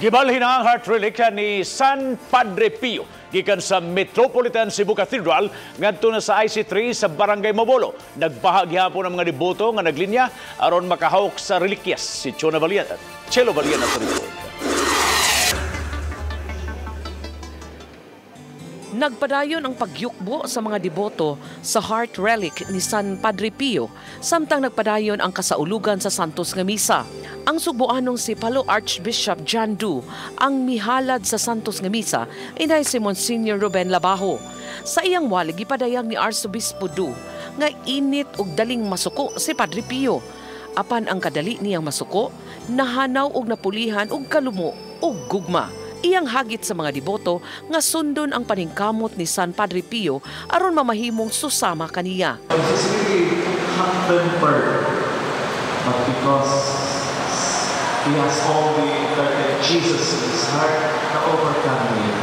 Gibalhin ang heart relic ni San Padre Pio gikan sa Metropolitan Cebu Cathedral ngadto na sa IC3 sa Barangay Mabolo. Nagbahagi hapon ang mga deboto nga naglinya aron makahawk sa relikyas. Si Chona Valian at Chelo Valian sa report. Nagpadayon ang pagyukbo sa mga deboto sa heart relic ni San Padre Pio, samtang nagpadayon ang kasaulugan sa Santos nga Misa. Ang sugboanong si Palo Archbishop John Du ang mihalad sa Santos nga Misa inay si Monsignor Ruben Labajo. Sa iyang walig ipadayag ni Arsobispo Du nga init og daling masuko si Padre Pio. Apan ang kadali niyang masuko, nahanaw og napulihan og kalumo og gugma. Iyang hagit sa mga deboto nga sundon ang paningkamot ni San Padre Pio aron mamahimong susama kaniya. It's really hot-tempered, but because he has all the perfect Jesus in his heart na overcome him.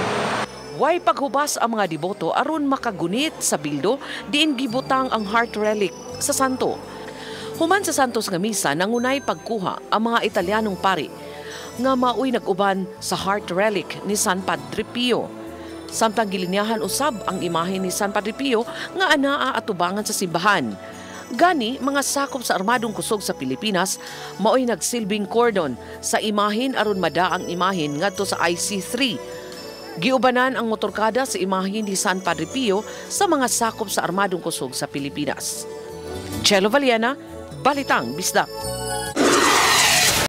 Way paghubas ang mga deboto aron makagunit sa bildo diin gibutang ang heart relic sa santo. Human sa Santos nga Misa nangunay pagkuha ang mga Italianong pari nga maoy nag-uban sa heart relic ni San Padre Pio. Samtang gilinyahan usab ang imahe ni San Padre Pio nga anaa atubangan sa simbahan. Gani, mga sakop sa armadong kusog sa Pilipinas maoy nagsilbing cordon sa imahin aron mada ang imahin ngadto sa IC3. Giubanan ang motorkada sa imahin ni San Padre Pio sa mga sakop sa armadong kusog sa Pilipinas. Chelo Valiana, Balitang Bisdak.